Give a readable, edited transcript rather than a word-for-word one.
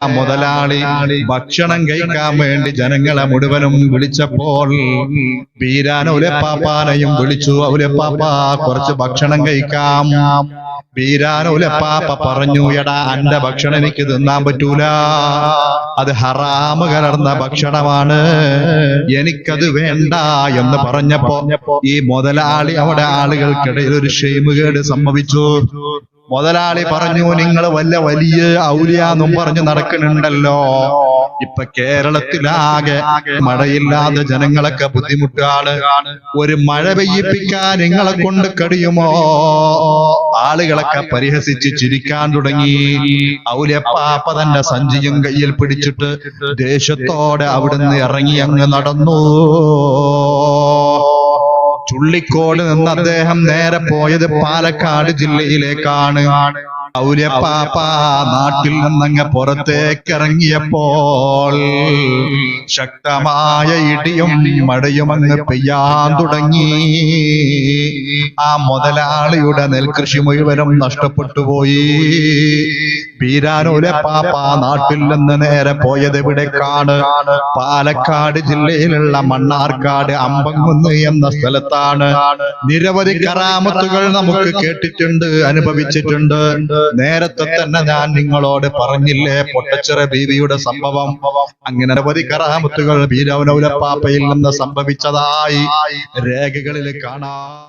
മുതലാളി ഭക്ഷണം കഴിക്കാൻ വേണ്ടി ജനങ്ങളെ മുഴുവനും വിളിച്ചപ്പോൾ ബീരാൻ ഉലപ്പാപ്പാനെയും വിളിച്ചു. ഉലപ്പാപ്പ കുറച്ച് ഭക്ഷണം കഴിക്കാം. ബീരാൻ ഉലപ്പാപ്പ പറഞ്ഞു, എടാ അന്റെ ഭക്ഷണം എനിക്ക് തിന്നാൻ പറ്റൂല, അത് ഹറാമ് കലർന്ന ഭക്ഷണമാണ്, എനിക്കത് വേണ്ട എന്ന് പറഞ്ഞപ്പോ ഈ മുതലാളി അവിടെ ആളുകൾക്കിടയിൽ ഒരു ഷെയിമുകേട് സംഭവിച്ചു. മുതലാളി പറഞ്ഞു, നിങ്ങൾ വലിയ ഔലിയാന്നും പറഞ്ഞു നടക്കുന്നുണ്ടല്ലോ, ഇപ്പൊ കേരളത്തിലാകെ മഴയില്ലാതെ ജനങ്ങളൊക്കെ ബുദ്ധിമുട്ടാണ്, ഒരു മഴ പെയ്യിപ്പിക്കാൻ നിങ്ങളെ കൊണ്ട് കഴിയുമോ? ആളുകളൊക്കെ പരിഹസിച്ച് ചിരിക്കാൻ തുടങ്ങി. ഔലിയപ്പാപ്പ തന്റെ സഞ്ചിയും കയ്യിൽ പിടിച്ചിട്ട് ദേഷ്യത്തോടെ അവിടുന്ന് ഇറങ്ങി അങ്ങ് നടന്നു. ചുള്ളിക്കോട് നിന്ന് അദ്ദേഹം നേരെ പോയത് പാലക്കാട് ജില്ലയിലേക്കാണ്. ഔലിയപ്പാപ്പ നാട്ടിൽ നിന്നങ്ങ് പുറത്തേക്കിറങ്ങിയപ്പോൾ ശക്തമായ ഇടിയും മഴയും അങ്ങ് പെയ്യാൻ തുടങ്ങി. ആ മുതലാളിയുടെ നെൽകൃഷി മുഴുവനും നഷ്ടപ്പെട്ടു പോയി. ബീരാൻ ഉലപ്പാപ്പ നാട്ടിൽ നിന്ന് നേരെ പോയത് എവിടേക്കാണ്? പാലക്കാട് ജില്ലയിലുള്ള മണ്ണാർക്കാട് അമ്പങ്കുന്ന് എന്ന സ്ഥലത്താണ്. നിരവധി കറാമത്തുകൾ നമുക്ക് കേട്ടിട്ടുണ്ട്, അനുഭവിച്ചിട്ടുണ്ട്. നേരത്തെ തന്നെ ഞാൻ നിങ്ങളോട് പറഞ്ഞില്ലേ പൊട്ടച്ചിറ ബീവിയുടെ സംഭവം. അങ്ങനെ നിരവധി കറാമത്തുകൾ ബീരാൻ ഉലപ്പാപ്പയിൽ നിന്ന് സംഭവിച്ചതായി രേഖകളിൽ കാണാം.